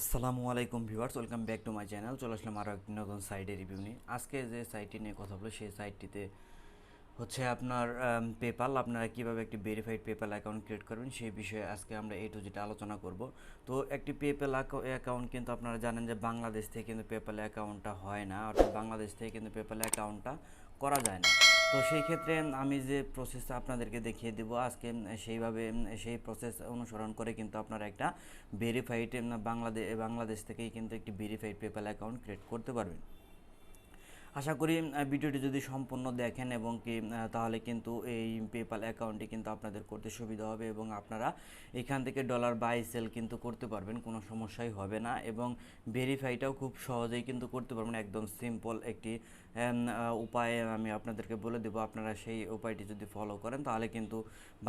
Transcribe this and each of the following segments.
আসসালামু আলাইকুম viewers, welcome back to my channel. চলে আসলাম আরও একটি নতুন সাইটের রিভিউ নিয়ে। আজকে যে সাইটটি নিয়ে কথা বলবো সেই সাইটটিতে হচ্ছে আপনার পেপাল, আপনারা কীভাবে একটি ভেরিফাইড পেপাল অ্যাকাউন্ট ক্রিয়েট করবেন সেই বিষয়ে আজকে আমরা এ টু জেড আলোচনা করব। তো একটি পেপাল অ্যাকাউন্ট কিন্তু আপনারা জানেন যে বাংলাদেশ থেকে কিন্তু পেপাল অ্যাকাউন্টটা হয় না, অর্থাৎ বাংলাদেশ থেকে কিন্তু পেপাল অ্যাকাউন্টটা করা যায় না। তো সেই ক্ষেত্রে আমি যে প্রসেসটা আপনাদেরকে দেখিয়ে দেবো আজকে, সেইভাবে সেই প্রসেস অনুসরণ করে কিন্তু আপনারা একটা ভেরিফাইড বাংলাদেশ থেকেই কিন্তু একটি ভেরিফাইড পেপাল অ্যাকাউন্ট ক্রিয়েট করতে পারবেন। আশা করি ভিডিওটি যদি সম্পূর্ণ দেখেন এবং কি তাহলে কিন্তু এই পেপাল অ্যাকাউন্টটি কিন্তু আপনাদের করতে সুবিধা হবে এবং আপনারা এখান থেকে ডলার বাই সেল কিন্তু করতে পারবেন, কোনো সমস্যাই হবে না। এবং ভেরিফাইটাও খুব সহজেই কিন্তু করতে পারবেন, একদম সিম্পল একটি উপায়ে আমি আপনাদেরকে বলে দেবো। আপনারা সেই উপায়টি যদি ফলো করেন তাহলে কিন্তু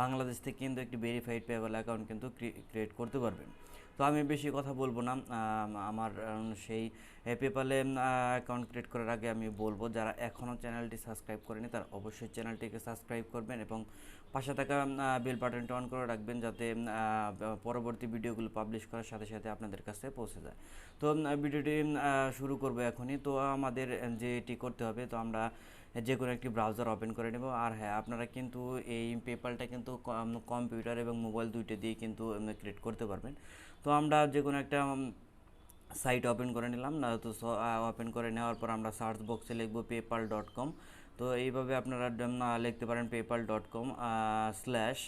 বাংলাদেশ থেকে কিন্তু একটি ভেরিফাইড পেপাল অ্যাকাউন্ট কিন্তু ক্রিয়েট করতে পারবেন। তো আমি বেশি কথা বলবো না, আমার সেই পেপালে অ্যাকাউন্ট ক্রিয়েট করার আগে আমি বলবো যারা এখনও চ্যানেলটি সাবস্ক্রাইব করেনি তারা অবশ্যই চ্যানেলটিকে সাবস্ক্রাইব করবেন এবং পাশে থাকা বেল বাটনটা অন করে রাখবেন যাতে পরবর্তী ভিডিওগুলো পাবলিশ করার সাথে সাথে আপনাদের কাছে পৌঁছে যায়। তো ভিডিওটি শুরু করবো এখনই। তো আমাদের যেটি করতে হবে, তো আমরা যে কোনো একটি ব্রাউজার ওপেন করে নেব। আর হ্যাঁ, আপনারা কিন্তু এই পেপালটা কিন্তু কম্পিউটার এবং মোবাইল দুইটা দিয়ে কিন্তু ক্রিয়েট করতে পারবেন। তো আমরা যে কোনো একটা সাইট ওপেন করে নিলাম না, তো ওপেন করে নেওয়ার পর আমরা সার্চ বক্সে লিখব পেপাল.com। তো এইভাবে আপনারা লিখতে পারেন পেপাল.com স্ল্যাশ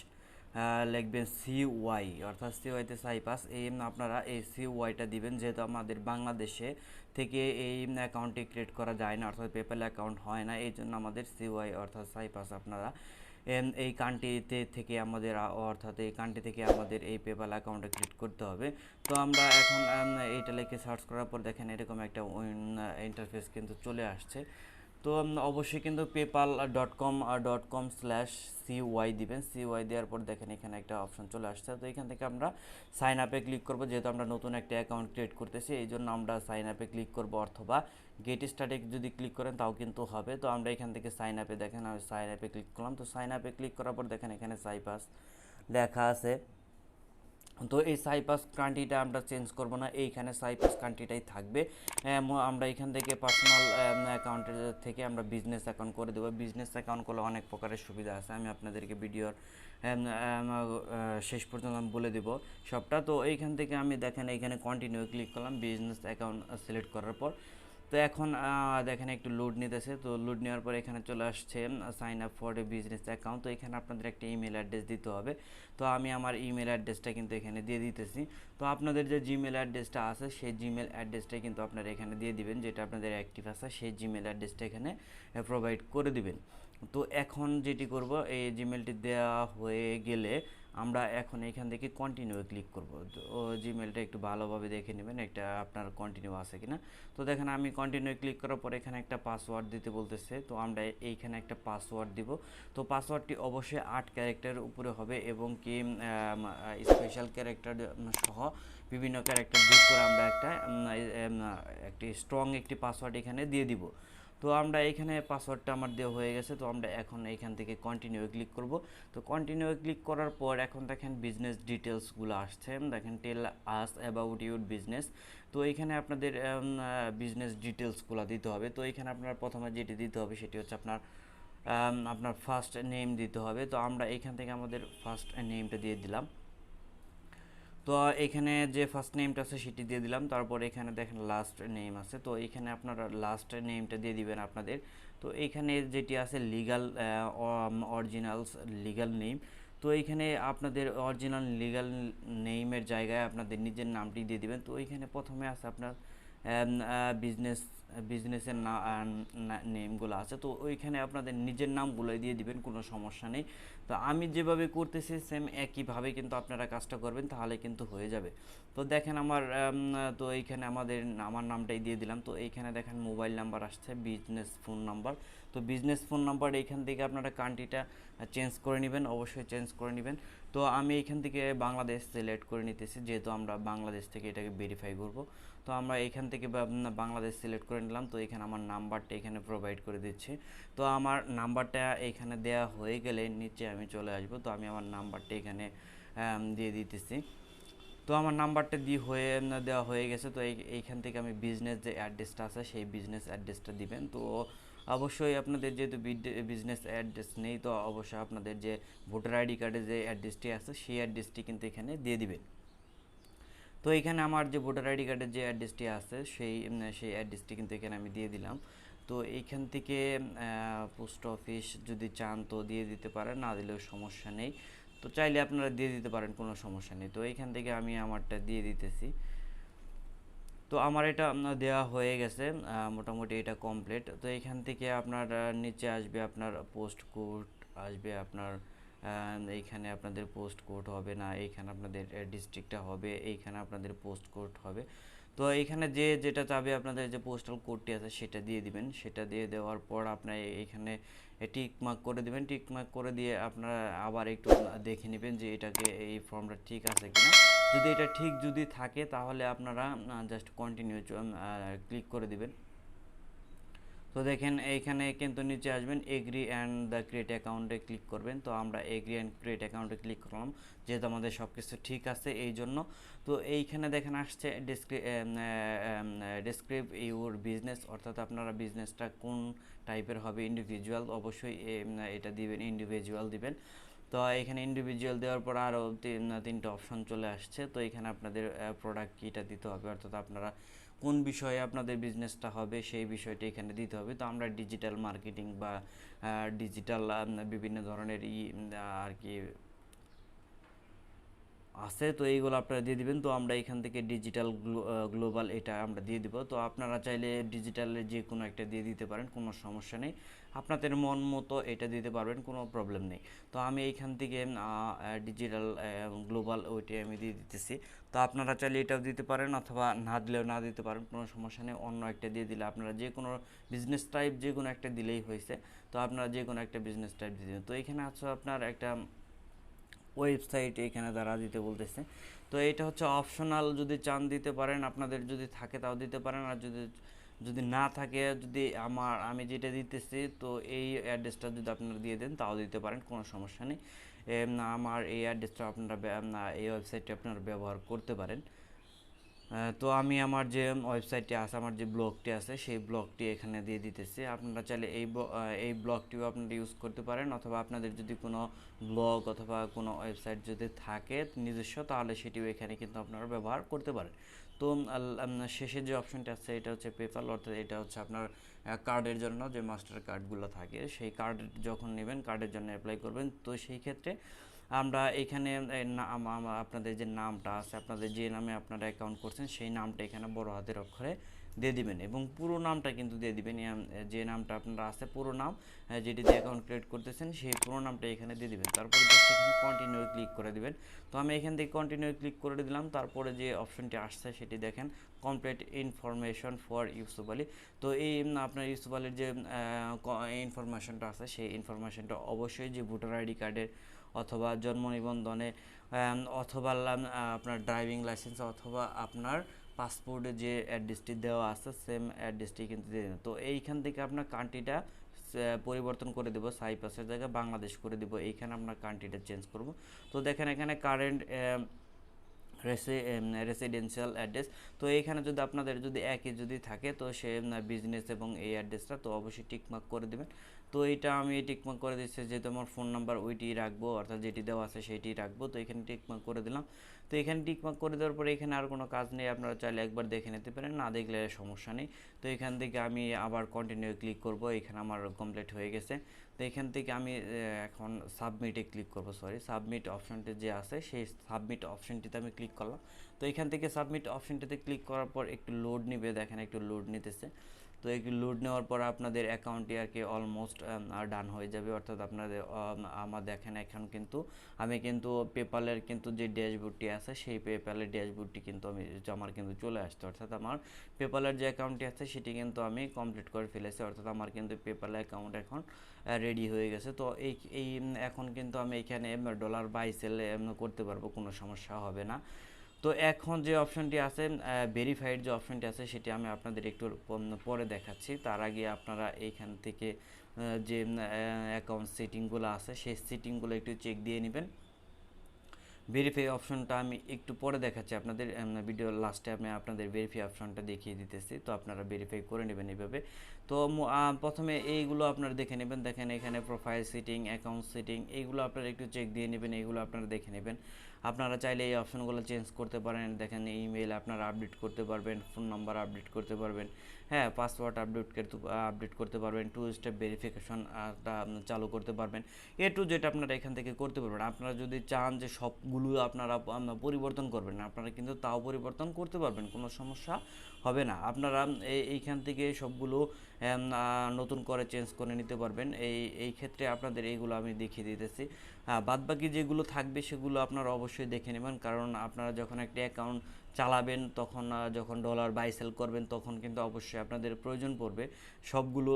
লিখবেন CY, অর্থাৎ CYতে সাইপাস। এই আপনারা এই CYটা দিবেন, যেহেতু আমাদের বাংলাদেশে থেকে এই অ্যাকাউন্টটি ক্রিয়েট করা যায় না, অর্থাৎ পেপাল অ্যাকাউন্ট হয় না, এই জন্য আমাদের CY অর্থাৎ সাইপাস আপনারা এই কান্ট্রিতে থেকে আমাদের, অর্থাৎ এই কান্ট্রি থেকে আমাদের এই পেপাল অ্যাকাউন্টটা ক্রিয়েট করতে হবে। তো আমরা এখন এইটা লিখে সার্চ করার পর দেখেন এরকম একটা ইন্টারফেস কিন্তু চলে আসছে। তো অবশ্যই কিন্তু পেপাল.com স্ল্যাশ CY দিবেন। CY দেওয়ার পর দেখেন এখানে একটা অপশন চলে আসছে। তো এখান থেকে আমরা সাইন আপে ক্লিক করব, যেহেতু আমরা নতুন একটা অ্যাকাউন্ট ক্রিয়েট করতেছি এই জন্য আমরা সাইন আপে ক্লিক করব, অথবা গেট স্টার্টে যদি ক্লিক করেন তাও কিন্তু হবে। তো আমরা এখান থেকে সাইন আপে, দেখেন আমি সাইন আপে ক্লিক করলাম। তো সাইন আপে ক্লিক করার পর দেখেন এখানে সাইপাস লেখা আছে। তো এই সাইপাস কান্ট্রিটা আমরা চেঞ্জ করব না, এইখানে সাইপাস কান্ট্রিটাই থাকবে। আমরা এখান থেকে পার্সোনাল অ্যাকাউন্টের থেকে আমরা বিজনেস অ্যাকাউন্ট করে দেবো। বিজনেস অ্যাকাউন্ট করলে অনেক প্রকারের সুবিধা আছে, আমি আপনাদেরকে ভিডিওর শেষ পর্যন্ত আমি বলে দেবো সবটা। তো এইখান থেকে আমি দেখেন এইখানে কন্টিনিউ ক্লিক করলাম বিজনেস অ্যাকাউন্ট সিলেক্ট করার পর। তো এখন দেখেন একটু লোড নিতেছে। তো লোড নেওয়ার পর এখানে চলে আসছে sign up for a business account. তো এখানে আপনাদের একটা ইমেল অ্যাড্রেস দিতে হবে। তো আমি আমার ইমেল অ্যাড্রেসটা কিন্তু এখানে দিয়ে দিতেছি। তো আপনাদের যে জিমেল অ্যাড্রেসটা আছে সেই জিমেল অ্যাড্রেসটাই কিন্তু আপনারা এখানে দিয়ে দিবেন, যেটা আপনাদের অ্যাক্টিভ আছে সেই জিমেল অ্যাড্রেসটা এখানে প্রোভাইড করে দিবেন। তো এখন যেটি করব, এই জিমেলটি দেওয়া হয়ে গেলে আমরা এখন এখান থেকে কন্টিনিউ ক্লিক করব। তো জিমেলটা একটু ভালোভাবে দেখে নেবেন একটা আপনার কন্টিনিউ আছে কিনা। তো দেখেন আমি কন্টিনিউ ক্লিক করার পর এখানে একটা পাসওয়ার্ড দিতে বলতেছে। তো আমরা এইখানে একটা পাসওয়ার্ড দিব। তো পাসওয়ার্ডটি অবশ্যই 8 ক্যারেক্টারের উপরে হবে এবং কি স্পেশাল ক্যারেক্টার সহ বিভিন্ন ক্যারেক্টার যোগ করে আমরা একটি স্ট্রং একটি পাসওয়ার্ড এখানে দিয়ে দিব। তো আমরা এখানে পাসওয়ার্ডটা আমার দেওয়া হয়ে গেছে। তো আমরা এখন এইখান থেকে কন্টিনিউ ক্লিক করব। তো কন্টিনিউ ক্লিক করার পর এখন দেখেন বিজনেস ডিটেলসগুলো আসছে, দেখেন টেল আস অ্যাবাউট ইউর বিজনেস। তো এইখানে আপনাদের বিজনেস ডিটেলসগুলো দিতে হবে। তো এইখানে আপনার প্রথমে যেটি দিতে হবে সেটি হচ্ছে আপনার ফার্স্ট নেম দিতে হবে। তো আমরা এইখান থেকে আমাদের ফার্স্ট নেমটা দিয়ে দিলাম। তো এখানে যে ফার্স্ট নেমটা আছে সেটি দিয়ে দিলাম। তারপর এখানে দেখেন লাস্ট নেম আছে, তো এখানে আপনারা লাস্ট নেমটা দিয়ে দিবেন আপনাদের। তো এইখানে যেটি আছে লিগাল অরিজিনালস লিগাল নেম। তো এইখানে আপনাদের অরিজিনাল লিগাল নেমের জায়গায় আপনাদের নিজের নামটি দিয়ে দিবেন। তো এইখানে প্রথমে আছে আপনার বিজনেসের নেমগুলো আছে, তো ওইখানে আপনাদের নিজের নামগুলোই দিয়ে দিবেন, কোনো সমস্যা নেই। তো আমি যেভাবে করতেছি সেম একইভাবে কিন্তু আপনারা কাজটা করবেন, তাহলে কিন্তু হয়ে যাবে। তো দেখেন তো এইখানে আমার নামটাই দিয়ে দিলাম। তো এইখানে দেখেন মোবাইল নাম্বার আসছে, বিজনেস ফোন নাম্বার। তো বিজনেস ফোন নাম্বার এইখান থেকে আপনারা কান্ট্রিটা চেঞ্জ করে নেবেন, অবশ্যই চেঞ্জ করে নেবেন। তো আমি এইখান থেকে বাংলাদেশ সিলেক্ট করে নিতেছি, যেহেতু আমরা বাংলাদেশ থেকে এটাকে ভেরিফাই করব। তো আমরা এখান থেকে বাংলাদেশ সিলেক্ট করে নিলাম। তো এখানে আমার নাম্বারটা এখানে প্রোভাইড করে দিচ্ছি। তো আমার নাম্বারটা এখানে দেওয়া হয়ে গেলে নিচে আমি চলে আসব। তো আমি আমার নাম্বারটা এখানে দিয়ে দিতেছি। তো আমার নাম্বারটা দেওয়া হয়ে গেছে। তো এইখান থেকে আমি বিজনেস যে অ্যাড্রেসটা আছে সেই বিজনেস অ্যাড্রেসটা দিবেন। তো অবশ্যই আপনাদের যেহেতু বিজনেস অ্যাড্রেস নেই, তো অবশ্যই আপনাদের যে ভোটার আইডি কার্ডে যে অ্যাড্রেসটি আছে সেই অ্যাড্রেসটি কিন্তু এখানে দিয়ে দিবেন। তো এখানে আমার যে ভোটার আইডি কার্ডের যে অ্যাড্রেসটি আছে সেই অ্যাড্রেসটি কিন্তু এখানে আমি দিয়ে দিলাম। তো এইখান থেকে পোস্ট অফিস যদি চান তো দিয়ে দিতে পারেন, না দিলেও সমস্যা নেই। তো চাইলে আপনারা দিয়ে দিতে পারেন, কোনো সমস্যা নেই। তো এইখান থেকে আমি আমারটা দিয়ে দিতেছি। তো আমার এটা দেওয়া হয়ে গেছে, মোটামুটি এটা কমপ্লিট। তো এইখান থেকে আপনার নিচে আসবে আপনার পোস্ট কোড, আসবে আপনার এইখানে আপনাদের পোস্ট কোড হবে না, এইখানে আপনাদের ডিস্ট্রিক্টটা হবে, এইখানে আপনাদের পোস্ট কোড হবে। তো এইখানে যেটা চাবে আপনাদের যে পোস্টাল কোডটি আছে সেটা দিয়ে দিবেন। সেটা দিয়ে দেওয়ার পর আপনার এইখানে টিক মার্ক করে দিবেন। টিক মার্ক করে দিয়ে আপনারা আবার একটু দেখে নেবেন যে এটাকে এই ফর্মটা ঠিক আছে কিনা। যদি এটা ঠিক যদি থাকে তাহলে আপনারা জাস্ট কন্টিনিউ ক্লিক করে দিবেন। তো দেখেন এইখানে কিন্তু নিচে আসবেন এগ্রি অ্যান্ড দ্য ক্রিয়েট অ্যাকাউন্টে ক্লিক করবেন। তো আমরা এগ্রি অ্যান্ড ক্রিয়েট অ্যাকাউন্টে ক্লিক করলাম, যেহেতু আমাদের সব কিছু ঠিক আছে এই জন্য। তো এইখানে দেখেন আসছে ডেসক্রাইব ইউর বিজনেস, অর্থাৎ আপনারা বিজনেসটা কোন টাইপের হবে, ইন্ডিভিজুয়াল অবশ্যই এটা দিবেন, ইন্ডিভিজুয়াল দিবেন। তো এখানে ইন্ডিভিজুয়াল দেওয়ার পর আরও তিনটা অপশন চলে আসছে। তো এখানে আপনাদের প্রোডাক্ট কিটা দিতে হবে, অর্থাৎ আপনারা কোন বিষয়ে আপনাদের বিজনেসটা হবে সেই বিষয়টা এখানে দিতে হবে। তো আমরা ডিজিটাল মার্কেটিং বা ডিজিটাল বিভিন্ন ধরনের আর কি আছে, তো এইগুলো আপনারা দিয়ে দিবেন। তো আমরা এখান থেকে ডিজিটাল গ্লোবাল এটা আমরা দিয়ে দিব। তো আপনারা চাইলে ডিজিটালে যে কোনো একটা দিয়ে দিতে পারেন, কোনো সমস্যা নেই, আপনাদের মন মতো এটা দিতে পারবেন, কোনো প্রবলেম নেই। তো আমি এইখান থেকে ডিজিটাল গ্লোবাল ওইটাই আমি দিয়ে দিতেছি। তো আপনারা চাইলে এটাও দিতে পারেন, অথবা না দিলেও না দিতে পারেন, কোনো সমস্যা নেই। অন্য একটা দিয়ে দিলে আপনারা যে কোনো বিজনেস টাইপ যে কোনো একটা দিলেই হয়েছে। তো আপনারা যে কোনো একটা বিজনেস টাইপ দিয়ে দেবেন। তো এখানে আছে আপনার একটা ওয়েবসাইট এখানে দ্বারা দিতে বলতেছে। তো এটা হচ্ছে অপশনাল, যদি চান দিতে পারেন, আপনাদের যদি থাকে তাও দিতে পারেন, আর যদি যদি না থাকে, যদি আমি যেটা দিতেছি তো এই অ্যাড্রেসটা যদি আপনারা দিয়ে দেন তাও দিতে পারেন, কোনো সমস্যা নেই। আমার এই অ্যাড্রেসটা আপনারা এই ওয়েবসাইটটি আপনারা ব্যবহার করতে পারেন। তো আমি আমার যে ওয়েবসাইটটি আছে, আমার যে ব্লগটি আছে সেই ব্লগটি এখানে দিয়ে দিতেছি। আপনারা চাইলে এই ব্লগটিও আপনারা ইউজ করতে পারেন, অথবা আপনাদের যদি কোনো ব্লগ অথবা কোনো ওয়েবসাইট যদি থাকে নিজস্ব, তাহলে সেটিও এখানে কিন্তু আপনারা ব্যবহার করতে পারেন। তো শেষে যে অপশনটা আছে এটা হচ্ছে পেপ্যাল, অর্থাৎ এটা হচ্ছে আপনার কার্ডের জন্য যে মাস্টার কার্ডগুলো থাকে, সেই কার্ড যখন নেবেন, কার্ডের জন্য অ্যাপ্লাই করবেন। তো সেই ক্ষেত্রে আমরা এখানে আপনাদের যে নামটা আছে, আপনাদের যে নামে আপনারা অ্যাকাউন্ট করছেন সেই নামটা এখানে বড় হাতের অক্ষরে দিয়ে দিবেন, এবং পুরো নামটা কিন্তু দিয়ে দিবেন। যে নামটা আপনারা আছে পুরো নাম, যেটি দিয়ে অ্যাকাউন্ট ক্রিয়েট করতেছেন সেই পুরো নামটা এখানে দিয়ে দিবেন। তারপরে জাস্ট এখানে কন্টিনিউ ক্লিক করে দিবেন। তো আমি এখান থেকে কন্টিনিউ ক্লিক করে দিলাম। তারপরে যে অপশনটি আসছে সেটি দেখেন, complete information for Yusuf Ali. তো এই আপনার ইউসুফ আলীর যে ইনফরমেশনটা আছে সেই ইনফরমেশনটা অবশ্যই যে ভোটার আইডি কার্ডের অথবা জন্ম নিবন্ধনে, অথবা আপনার ড্রাইভিং লাইসেন্স, অথবা আপনার পাসপোর্টে যে অ্যাড্রেসটি দেওয়া আছে সেম অ্যাড্রেসটি কিন্তু দিয়ে দেবেন। তো এইখান থেকে আপনার কান্ট্রিটা পরিবর্তন করে দেবো, সাইপ্রাসের জায়গায় বাংলাদেশ করে দেবো, এইখানে আপনার কান্ট্রিটা চেঞ্জ করব। তো দেখেন এখানে কারেন্ট রেসিডেন্সিয়াল অ্যাড্রেস। তো এইখানে যদি আপনাদের যদি একই যদি থাকে, তো সে বিজনেস এবং এই অ্যাড্রেসটা তো অবশ্যই টিকমার্ক করে দেবেন। তো এটা আমি টিকমার্ক করে দিচ্ছি, যেহেতু আমার ফোন নাম্বার ওইটি রাখবো, অর্থাৎ যেটি দেওয়া আছে সেইটি রাখবো। তো এখানে টিকমার্ক করে দিলাম। তো এখানে টিকমার্ক করে দেওয়ার পরে এখানে আর কোনো কাজ নেই, আপনারা চাইলে একবার দেখে নিতে পারেন, না দেখলে সমস্যা নেই। তো এখান থেকে আমি আবার কন্টিনিউ ক্লিক করব, এখানে আমার কমপ্লিট হয়ে গেছে। তো এখান থেকে আমি এখন সাবমিটে ক্লিক করব, সাবমিট অপশনটি যে আছে সেই সাবমিট অপশনটিতে আমি ক্লিক করলাম। তো এখান থেকে সাবমিট অপশনটিতে ক্লিক করার পর একটু লোড নিবে, দেখেন একটু লোড নিতেছে। তো একটু লোড নেওয়ার পর আপনাদের অ্যাকাউন্টটি আর কি অলমোস্ট ডান হয়ে যাবে, অর্থাৎ আপনাদের আমার দেখেন এখন কিন্তু আমি কিন্তু পেপ্যালের কিন্তু যে ড্যাশবোর্ডটি আছে সেই পেপ্যালের ড্যাশবোর্ডটি কিন্তু আমার কিন্তু চলে আসছে, অর্থাৎ আমার পেপ্যালের যে অ্যাকাউন্টটি আছে সেটি কিন্তু আমি কমপ্লিট করে ফেলেছি, অর্থাৎ আমার কিন্তু পেপ্যাল অ্যাকাউন্ট এখন রেডি হয়ে গেছে। তো এই এখন কিন্তু আমি এখানে ডলার বাই সেল করতে পারবো, কোনো সমস্যা হবে না। তো এখন যে অপশনটি আছে ভেরিফাইড যে অপশনটি আছে সেটি আমি আপনাদের একটু পরে দেখাচ্ছি। তার আগে আপনারা এইখান থেকে যে অ্যাকাউন্ট সেটিংগুলো আছে সেই সেটিংগুলো একটু চেক দিয়ে নেবেন। ভেরিফাই অপশনটা আমি একটু পরে দেখাচ্ছি আপনাদের, ভিডিওর লাস্টে আমি আপনাদের ভেরিফাই অপশনটা দেখিয়ে দিতেছি। তো আপনারা ভেরিফাই করে নেবেন এইভাবে। তো প্রথমে এইগুলো আপনারা দেখে নেবেন। দেখেন এখানে প্রোফাইল সেটিং, অ্যাকাউন্ট সেটিং, এইগুলো আপনারা একটু চেক দিয়ে নেবেন, এইগুলো আপনারা দেখে নেবেন। আপনারা চাইলে এই অপশনগুলো চেঞ্জ করতে পারেন। দেখেন ইমেল আপনারা আপডেট করতে পারবেন, ফোন নাম্বার আপডেট করতে পারবেন, হ্যাঁ পাসওয়ার্ড আপডেট করতে পারবেন, 2 স্টেপ ভেরিফিকেশন চালু করতে পারবেন। এ টু জেড আপনারা এখান থেকে করতে পারবেন। আপনারা যদি চান যে সবগুলো আপনারা পরিবর্তন করবেন, আপনারা কিন্তু তাও পরিবর্তন করতে পারবেন, কোনো সমস্যা হবে না। আপনারা এইখান থেকে সবগুলো নতুন করে চেঞ্জ করে নিতে পারবেন। এই ক্ষেত্রে আপনাদের এইগুলো আমি দেখিয়ে দিতেছি। বাদবাকি যেগুলো থাকবে সেগুলো আপনারা অবশ্যই দেখে নেবেন, কারণ আপনারা যখন একটা অ্যাকাউন্ট চালাবেন তখন যখন ডলার বাই সেল করবেন তখন কিন্তু অবশ্যই আপনাদের প্রয়োজন পড়বে সবগুলো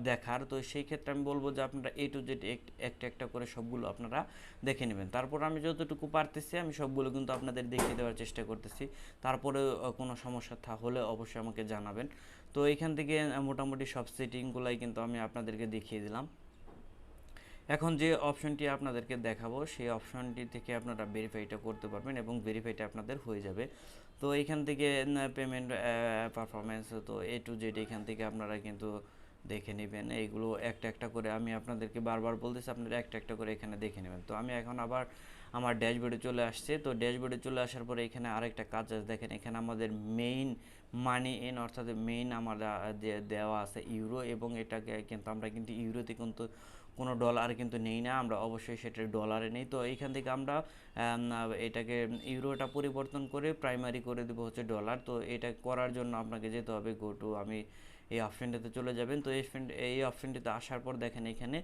দেখার। তো সেই ক্ষেত্রে আমি বলবো যে আপনারা এ টু জেড একটা একটা করে সবগুলো আপনারা দেখে নেবেন। তারপর আমি যতটুকু পারতেছি আমি সবগুলো কিন্তু আপনাদের দেখিয়ে দেওয়ার চেষ্টা করতেছি। তারপরে কোনো সমস্যা হলে অবশ্যই আমাকে জানাবেন। তো এখান থেকে মোটামুটি সব সেটিংগুলাই কিন্তু আমি আপনাদেরকে দেখিয়ে দিলাম। এখন যে অপশনটি আপনাদেরকে দেখাবো সেই অপশনটি থেকে আপনারা ভেরিফাইটা করতে পারবেন এবং ভেরিফাইটা আপনাদের হয়ে যাবে। তো এইখান থেকে পেমেন্ট পারফরমেন্স, তো এ টু জেড এখান থেকে আপনারা কিন্তু দেখে নেবেন। এইগুলো একটা একটা করে আমি আপনাদেরকে বারবার বলতেছি, আপনারা একটা একটা করে এখানে দেখে নেবেন। তো আমি এখন আবার আমার ড্যাশবোর্ডে চলে আসছে। তো ড্যাশবোর্ডে চলে আসার পরে এখানে আরেকটা কাজ আছে, দেখেন এখানে আমাদের মেইন মানি ইন, অর্থাৎ মেইন আমরা যে দেওয়া আছে ইউরো, এবং এটাকে কিন্তু আমরা কিন্তু ইউরোতে কিন্তু কোনো ডলার কিন্তু নেই না, আমরা অবশ্যই সেটা ডলারে নেই। তো এইখান থেকে আমরা এটাকে ইউরোটা পরিবর্তন করে প্রাইমারি করে দেবো হচ্ছে ডলার। তো এটা করার জন্য আপনাকে যেতে হবে গো টু, আমি এই অপশনটাতে চলে যাবেন। তো এই অপশনটিতে আসার পর দেখেন এখানে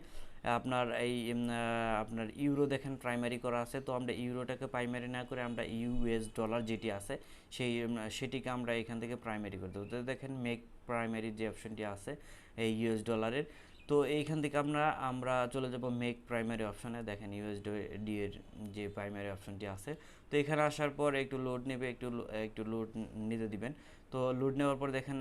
আপনার আপনার ইউরো দেখেন প্রাইমারি করা আছে। তো আমরা ইউরোটাকে প্রাইমারি না করে আমরা ইউএস ডলার যেটি আছে সেটিকে আমরা এখান থেকে প্রাইমারি করে দেবো। তো দেখেন মেক প্রাইমারি যে অপশনটি আছে এই ইউএস ডলারের, তো এইখান থেকে আমরা চলে যাব মেক প্রাইমারি অপশনে। দেখেন ইউএসডি এর যে প্রাইমারি অপশনটি আছে, তো এখানে আসার পর একটু লোড নেবে, একটু লোড নিতে দিবেন। তো লোড নেওয়ার পর দেখেন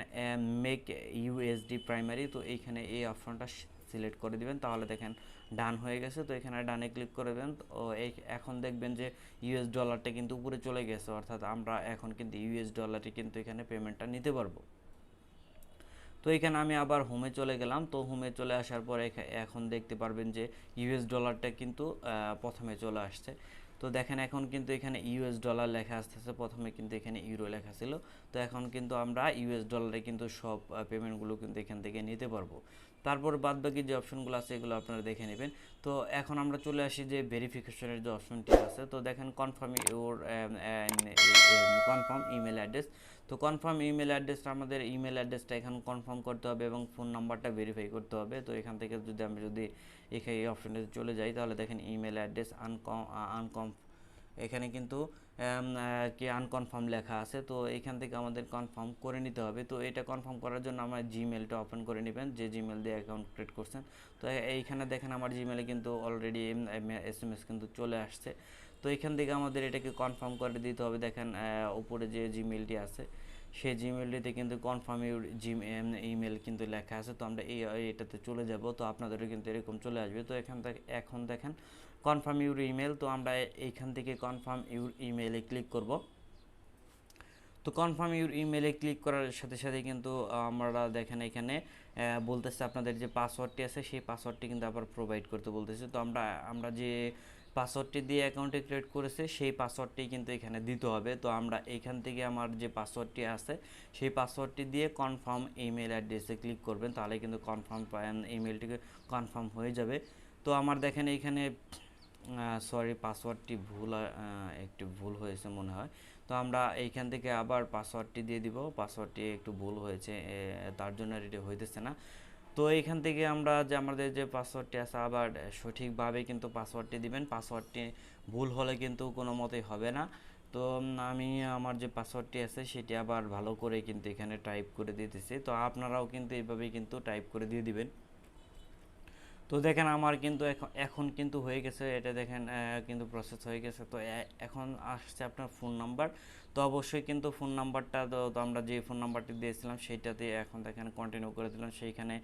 মেক ইউএসডি প্রাইমারি, তো এইখানে এই অপশনটা সিলেক্ট করে দিবেন, তাহলে দেখেন ডান হয়ে গেছে। তো এখানে ডানে ক্লিক করে দেবেন। তো এখন দেখবেন যে ইউএস ডলারটা কিন্তু উপরে চলে গেছে, অর্থাৎ আমরা এখন কিন্তু ইউএস ডলারে কিন্তু এখানে পেমেন্টটা নিতে পারবো। তো এখানে আমি আবার হোমে চলে গেলাম। তো হোমে চলে আসার পর এখন দেখতে পারবেন যে ইউএস ডলারটা কিন্তু প্রথমে চলে আসছে। তো দেখেন এখন কিন্তু এখানে ইউএস ডলার লেখা আসতেছে, প্রথমে কিন্তু এখানে ইউরো লেখা ছিল। তো এখন কিন্তু আমরা ইউএস ডলারে কিন্তু সব পেমেন্টগুলো কিন্তু এখান থেকে নিতে পারবো। তারপর বাদবাকি যে অপশনগুলো আছে এগুলো আপনারা দেখে নেবেন। তো এখন আমরা চলে আসি যে ভেরিফিকেশনের যে অপশনটি আছে। তো দেখেন কনফার্ম ইমেল অ্যাড্রেস। তো কনফার্ম ইমেল অ্যাড্রেসটা, আমাদের ইমেল অ্যাড্রেসটা এখানে কনফার্ম করতে হবে এবং ফোন নাম্বারটা ভেরিফাই করতে হবে। তো এখান থেকে যদি এখানে এই অপশনটাতে চলে যাই, তাহলে দেখেন ইমেল অ্যাড্রেস এখানে কিন্তু কি আনকনফার্ম লেখা আছে। তো এখান থেকে আমাদের কনফার্ম করে নিতে হবে। তো এটা কনফার্ম করার জন্য আমার জিমেলটা ওপেন করে নেবেন, যে জিমেল দিয়ে অ্যাকাউন্ট ক্রিয়েট করছেন। তো এইখানে দেখেন আমার জিমেলে কিন্তু অলরেডি এসএমএস কিন্তু চলে আসছে। তো এখান থেকে আমাদের এটাকে কনফার্ম করে দিতে হবে। দেখেন উপরে যে জিমেলটি আছে সেই জিমেলটিতে কিন্তু কনফার্ম ইউর ইমেল কিন্তু লেখা আছে। তো আমরা এটাতে চলে যাব। তো আপনাদেরও কিন্তু এরকম চলে আসবে। তো এখন দেখেন কনফার্ম ইউর ইমেল। তো আমরা এইখান থেকে কনফার্ম ইউর ইমেলে ক্লিক করব। তো কনফার্ম ইউর ইমেলে ক্লিক করার সাথে সাথে কিন্তু আমরা দেখেন এখানে বলতেছে আপনাদের যে পাসওয়ার্ডটি আছে সেই পাসওয়ার্ডটি কিন্তু আবার প্রোভাইড করতে বলতেছে। তো আমরা যে পাসওয়ার্ডটি দিয়ে অ্যাকাউন্টে ক্রিয়েট করেছে সেই পাসওয়ার্ডটি কিন্তু এখানে দিতে হবে। তো আমরা এইখান থেকে আমার যে পাসওয়ার্ডটি আছে সেই পাসওয়ার্ডটি দিয়ে কনফার্ম ইমেল অ্যাড্রেসে ক্লিক করবেন, তাহলে কিন্তু কনফার্ম ইমেলটিকে কনফার্ম হয়ে যাবে। তো আমার দেখেন এইখানে সরি পাসওয়ার্ডটি একটু ভুল হয়েছে মনে হয়। তো আমরা এইখান থেকে আবার পাসওয়ার্ডটি দিয়ে দিব। পাসওয়ার্ডটি একটু ভুল হয়েছে, তার জন্য রেডি হইতেছে না। তো এইখান থেকে আমরা যে আমাদের যে পাসওয়ার্ডটি আছে আবার সঠিকভাবে কিন্তু পাসওয়ার্ডটি দিবেন। পাসওয়ার্ডটি ভুল হলে কিন্তু কোনো মতেই হবে না। তো আমি আমার যে পাসওয়ার্ডটি আছে সেটি আবার ভালো করে কিন্তু এখানে টাইপ করে দিতেছি। তো আপনারাও কিন্তু এইভাবেই কিন্তু টাইপ করে দিয়ে দিবেন। তো তো দেখেন আমার কিন্তু এখন কিন্তু হয়ে গেছে, এটা দেখেন কিন্তু প্রসেস হয়ে গেছে। তো এখন আসছে আপনার ফোন নাম্বার। তো অবশ্যই কিন্তু ফোন নাম্বারটা তো আমরা যে ফোন নাম্বারটি দিয়েছিলাম সেইটাতে এখন দেখেন কন্টিনিউ করে দিলাম, সেইখানে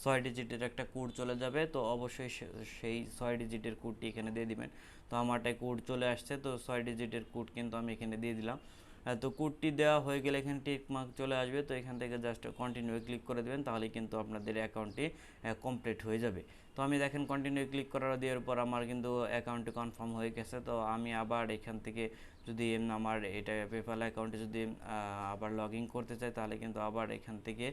6 ডিজিটের একটা কোড চলে যাবে। তো অবশ্যই সেই 6 ডিজিটের কোডটি এখানে দিয়ে দিবেন। তো আমারটাই কোড চলে আসছে, তো 6 ডিজিটের কোড কিন্তু আমি এখানে দিয়ে দিলাম। তো কোডটি দেওয়া হয়ে গেলে এখানে টিক মার্ক চলে আসবে, তো এখান থেকে জাস্ট কন্টিনিউ ক্লিক করে দেবেন, তাহলে কিন্তু আপনাদের অ্যাকাউন্টটি কমপ্লিট হয়ে যাবে। তো আমি দেখেন কন্টিনিউ ক্লিক করার দেওয়ার পর আমার কিন্তু অ্যাকাউন্টটি কনফার্ম হয়ে গেছে। তো আমি আবার এখান থেকে যদি আমার এটা পেপ্যাল অ্যাকাউন্টে যদি আবার লগ ইন করতে চাই, তাহলে কিন্তু আবার এখান থেকে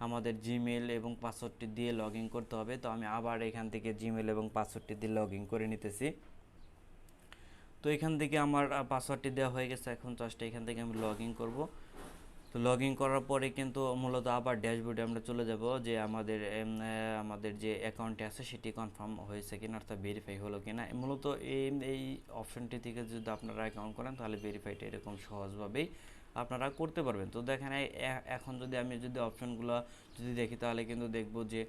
আমাদের জিমেল এবং পাসওয়ার্ডটি দিয়ে লগ ইন করতে হবে। তো আমি আবার এখান থেকে জিমেল এবং পাসওয়ার্ডটি দিয়ে লগ ইন করে নিতেছি। তো এখান থেকে আমার পাসওয়ার্ডটি দেওয়া হয়ে গেছে, এখন জাস্ট এখান থেকে আমি লগ ইন করবো। তো লগ ইন করার পরে কিন্তু মূলত আবার ড্যাশবোর্ডে আমরা চলে যাব, যে আমাদের যে অ্যাকাউন্টে আছে সেটি কনফার্ম হয়েছে কিনা, অর্থাৎ ভেরিফাই হলো কিনা। মূলত এই অপশনটি থেকে যদি আপনারা অ্যাকাউন্ট করেন, তাহলে ভেরিফাইটা এরকম সহজভাবেই আপনারা করতে পারবেন। তো দেখেন এখন যদি আমি অপশনগুলো যদি দেখি, তাহলে কিন্তু দেখব যে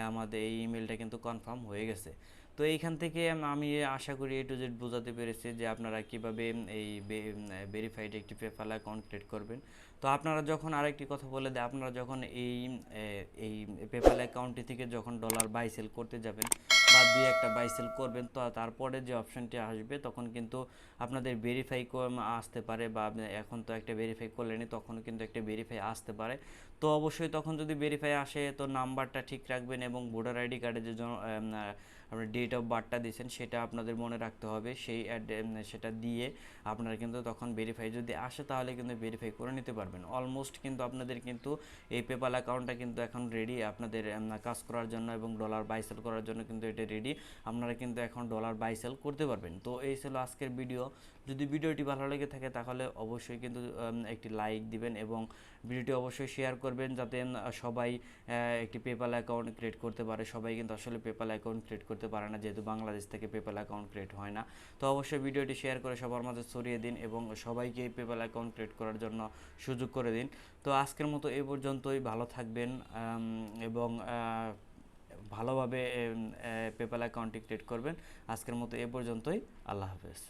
আমাদের এই ইমেলটা কিন্তু কনফার্ম হয়ে গেছে। তো এইখান থেকে আমি আশা করি A to Z বোঝাতে পেরেছি যে আপনারা কীভাবে এই ভেরিফাইড একটি পেপ্যাল অ্যাকাউন্ট ক্রিয়েট করবেন। তো আপনারা যখন আরেকটি কথা বলে দেয়, আপনারা যখন এই পেপ্যাল অ্যাকাউন্টটি থেকে যখন ডলার বাই সেল করতে যাবেন বা দুই একটা বাই সেল করবেন, তো তারপরে যে অপশনটি আসবে তখন কিন্তু আপনাদের ভেরিফাই আসতে পারে, বা এখন তো একটা ভেরিফাই করলেনি, তখন কিন্তু একটা ভেরিফাই আসতে পারে। তো অবশ্যই তখন যদি ভেরিফাই আসে, তো নাম্বারটা ঠিক রাখবেন এবং ভোটার আইডি কার্ডে যে আপনার ডেট অফ বার্থটা দিয়েছেন সেটা আপনাদের মনে রাখতে হবে। সেটা দিয়ে আপনারা কিন্তু তখন ভেরিফাই যদি আসে, তাহলে কিন্তু ভেরিফাই করে নিতে পারবেন। অলমোস্ট কিন্তু আপনাদের কিন্তু এই পেপ্যাল অ্যাকাউন্টটা কিন্তু এখন রেডি আপনাদের কাজ করার জন্য, এবং ডলার বাই সেল করার জন্য কিন্তু এটা রেডি। আপনারা কিন্তু এখন ডলার বাই সেল করতে পারবেন। তো এই ছিল আজকের ভিডিও। যদি ভিডিওটি ভালো লেগে থাকে, তাহলে অবশ্যই কিন্তু একটি লাইক দিবেন এবং ভিডিওটি অবশ্যই শেয়ার করবেন, যাতে সবাই একটি পেপ্যাল অ্যাকাউন্ট ক্রিয়েট করতে পারে। সবাই কিন্তু আসলে পেপ্যাল অ্যাকাউন্ট ক্রিয়েট করতে পারে না, যেহেতু বাংলাদেশ থেকে পেপ্যাল অ্যাকাউন্ট ক্রিয়েট হয় না। তো অবশ্যই ভিডিওটি শেয়ার করে সবার মাঝে ছড়িয়ে দিন এবং সবাইকে পেপ্যাল অ্যাকাউন্ট ক্রিয়েট করার জন্য সুযোগ করে দিন। তো আজকের মতো এই পর্যন্তই। ভালো থাকবেন এবং ভালোভাবে পেপ্যাল অ্যাকাউন্টটি ক্রিয়েট করবেন। আজকের মতো এ পর্যন্তই। আল্লাহ হাফেজ।